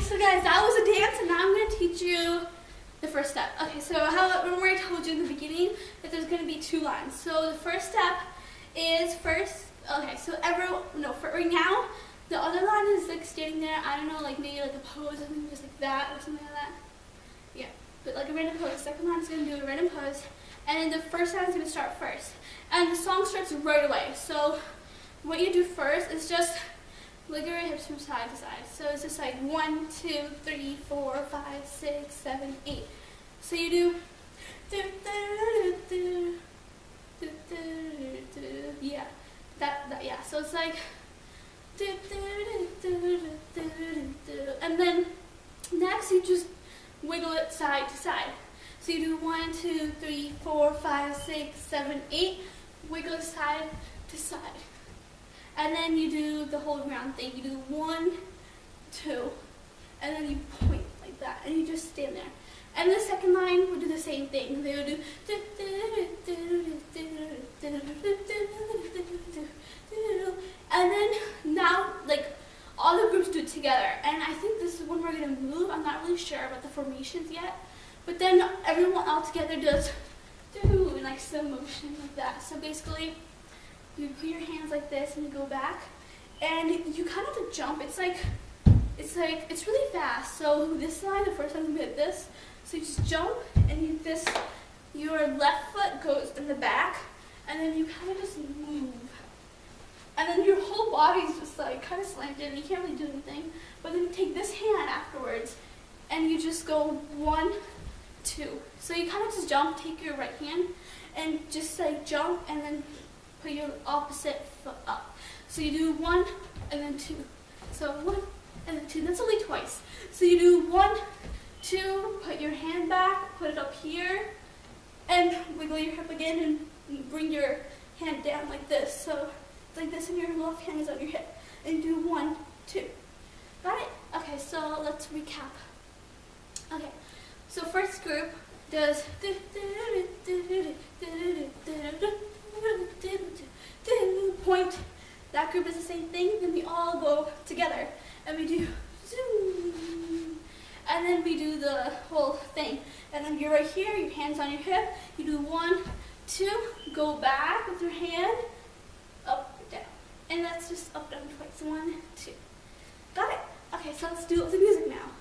so guys, that was a dance, and now I'm going to teach you the first step. Okay, so remember I told you in the beginning that there's going to be 2 lines. So the first step is okay, so for right now, the other line is like standing there, I don't know, like maybe like a pose, or something just like that, or something like that. Yeah, but like a random pose. The second line is going to do a random pose, and then the first line is going to start first. And the song starts right away. So what you do first is just wiggle your hips from side to side. So it's just like 1, 2, 3, 4, 5, 6, 7, 8. So you do yeah, yeah. So it's like and then next you just wiggle it side to side. So you do 1, 2, 3, 4, 5, 6, 7, 8. Wiggle it side to side. And then you do the whole round thing. You do 1, 2, and then you point like that, and you just stand there. And the second line would do the same thing. They would do, and then now like all the groups do it together. And I think this is when we're gonna move. I'm not really sure about the formations yet, but then everyone all together does in like slow motion like that. So basically, you put your hands like this and you go back, and you kind of have to jump. It's really fast. So this line, the first line is gonna be like this. So you just jump, and your left foot goes in the back, and then you kind of just move. And then your whole body's just like kind of slanted, and you can't really do anything. But then you take this hand afterwards, and you just go 1, 2. So you kind of just jump, take your right hand, and just like jump, and then put your opposite foot up. So you do 1 and then 2. So 1 and then 2. That's only twice. So you do 1, 2, put your hand back, put it up here, and wiggle your hip again and bring your hand down like this. So it's like this, and your left hand is on your hip. And do 1, 2. Got it? Okay, so let's recap. Okay, so first group does point. That group is the same thing. Then we all go together and we do zoom, and then we do the whole thing. And then you're right here, your hands on your hip. You do 1, 2, go back with your hand, up, down, and that's just up, down twice. 1, 2. Got it? Okay, so let's do the music now.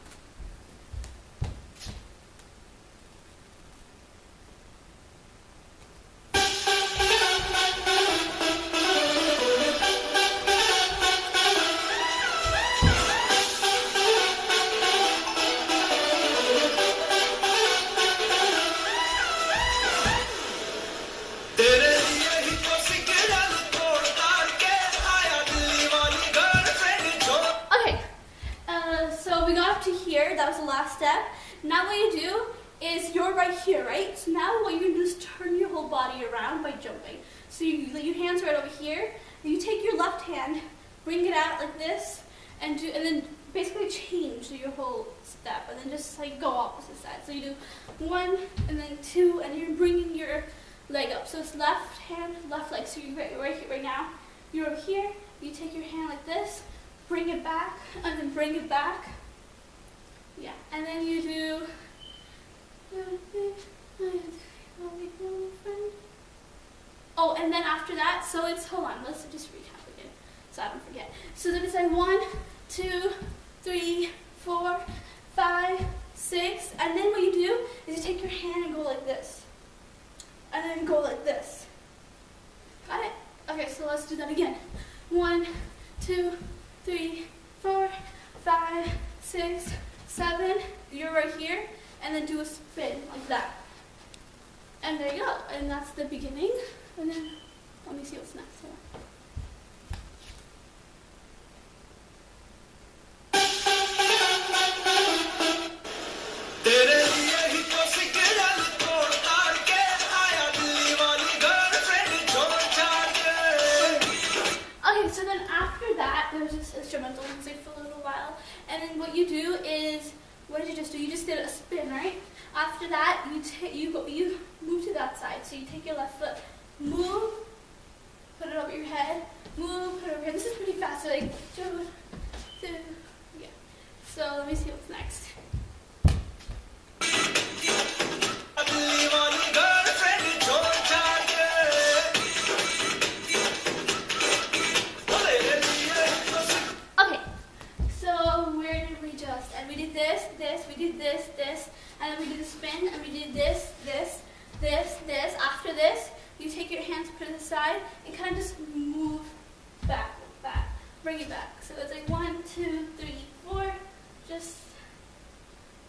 That was the last step. Now what you do is you're right here, right? So now what you're going to do is turn your whole body around by jumping. So your hands are right over here, and you take your left hand, bring it out like this, and then basically change your whole step, and then just like go opposite side. So you do 1 and then 2, and you're bringing your leg up. So it's left hand, left leg. So you're right here, right now. You're over here. You take your hand like this, bring it back, and then bring it back. Yeah, and then you do. Oh, and then after that, so it's, hold on, let's just recap again, so I don't forget. So then it's like 1, 2, 3, 4, 5, 6, and then what you do is you take your hand and go like this, and then go like this. Got it? Okay, so let's do that again. 1, 2, 3, 4, 5, 6, 7, you're right here, and then do a spin like that. And there you go, and that's the beginning. And then, let me see what's next. Okay, so then after that, there's just instrumental music for a little while. And then what you do is, what did you just do? You just did a spin, right? After that, you move to that side. So you take your left foot, move, put it over your head, move, put it over your head. This is pretty fast. So like, yeah. So let me see what's we do the spin, and we do this, this, this, this. After this, you take your hands, put it aside, and kind of just move back, back, bring it back. So it's like 1, 2, 3, 4, just,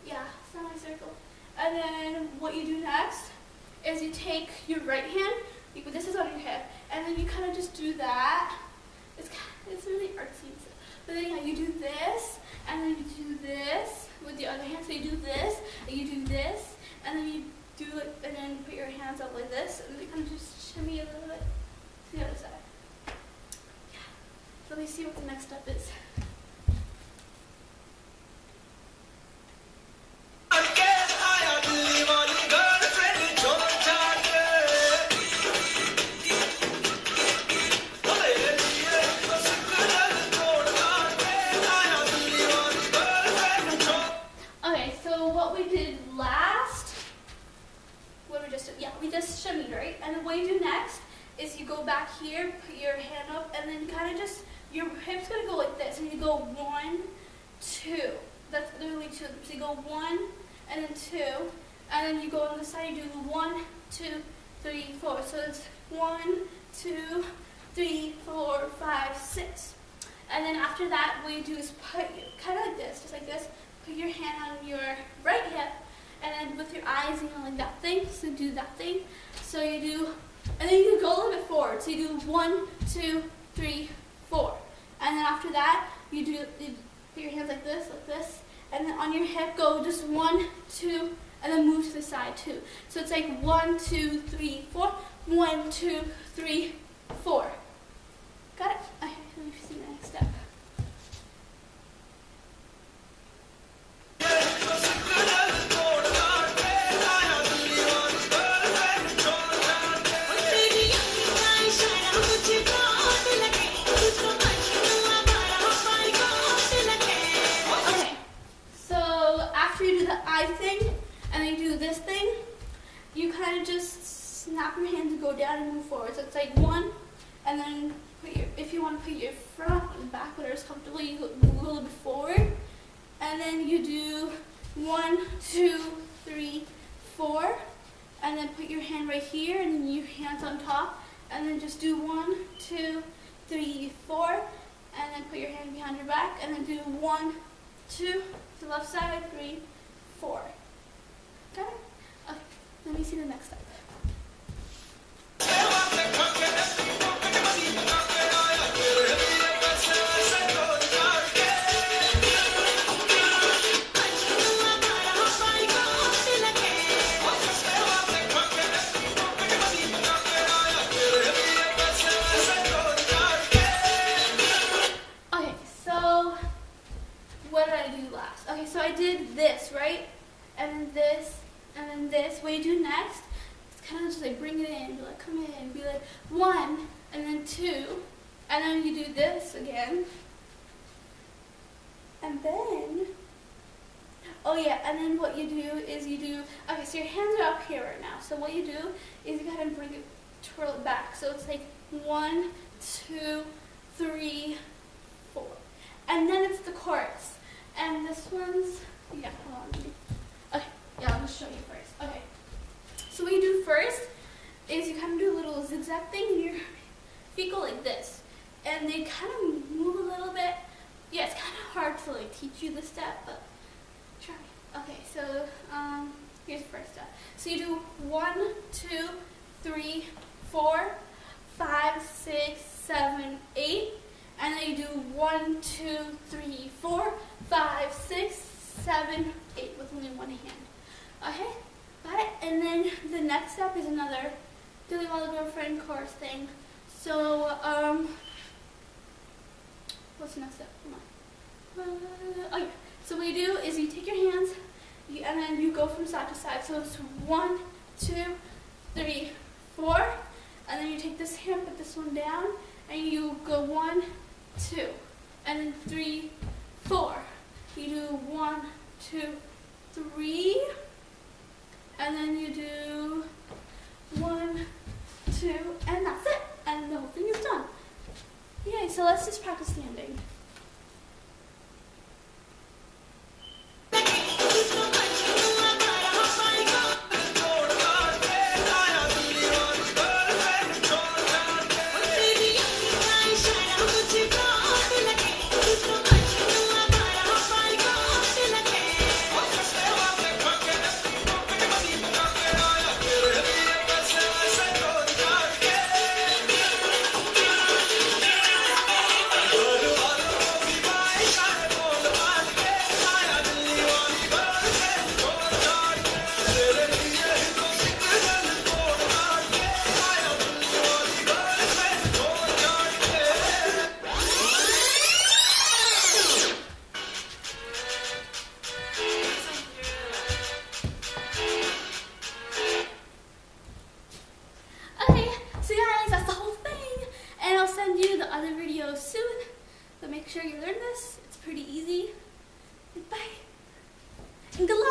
yeah, semicircle. And then what you do next is you take your right hand, you put this is on your hip, and then you kind of just do that. It's really artsy, but then yeah, you do this, and then you do this with the other hand. So you do this, and you do this, and then you do it, and then put your hands up like this, and then you kind of just shimmy a little bit to the other side. Yeah. So let me see what the next step is. We just shimmied, right? And then what you do next is you go back here, put your hand up, and then kind of just, your hip's gonna go like this, and you go 1, 2. That's literally 2. So you go 1, and then 2, and then you go on the side, you do 1, 2, 3, 4. So it's 1, 2, 3, 4, 5, 6. And then after that, what you do is put, kind of like this, just like this, put your hand on your right hip, and then with your eyes, you know, like that thing, so do that thing. So you do, and then you go a little bit forward. So you do 1, 2, 3, 4. And then after that, you put your hands like this, and then on your hip, go just 1, 2, and then move to the side too. So it's like 1, 2, 3, 4, 1, 2, 3, 4. Got it? Okay, let me see the next step. Snap your hands and go down and move forward. So it's like 1, and then if you want to put your front and back, whatever's comfortable, you move a little bit forward. And then you do 1, 2, 3, 4, and then put your hand right here, and then your hands on top, and then just do 1, 2, 3, 4, and then put your hand behind your back, and then do 1, 2, to the left side, 3, 4. Got it? Okay, let me see the next step. So I did this, right? And then this, and then this. What you do next, it's kind of just like bring it in, be like, come in, be like 1, and then 2, and then you do this again. And then, oh yeah, and then what you do is okay, so your hands are up here right now. So what you do is you kind of bring it, twirl it back. So it's like 1, 2, 3, 4. And then it's the chorus. And this one's, yeah, hold on. Okay, yeah, I'll just show you first. Okay, so what you do first is you kind of do a little zigzag thing, and your feet go like this. And they kind of move a little bit. Yeah, it's kind of hard to like teach you the step, but try. Okay, so here's the first step. So you do 1, 2, 3, 4, 5, 6, 7, 8. And then you do 1, 2, 3, 4, 5, 6, 7, 8 with only one hand. Okay, got it? And then the next step is another Dilly Walla Girlfriend chorus thing. So, what's the next step? Come on. Oh yeah. So what you do is you take your hands, and then you go from side to side. So it's 1, 2, 3, 4, and then you take this hand, put this one down, and you go 1, 2, and then 3, 4. You do 1, 2, 3, and then you do 1, 2, and that's it. And the whole thing is done. Yay, so let's just practice standing. make sure you learn this. It's pretty easy. Bye. And good luck.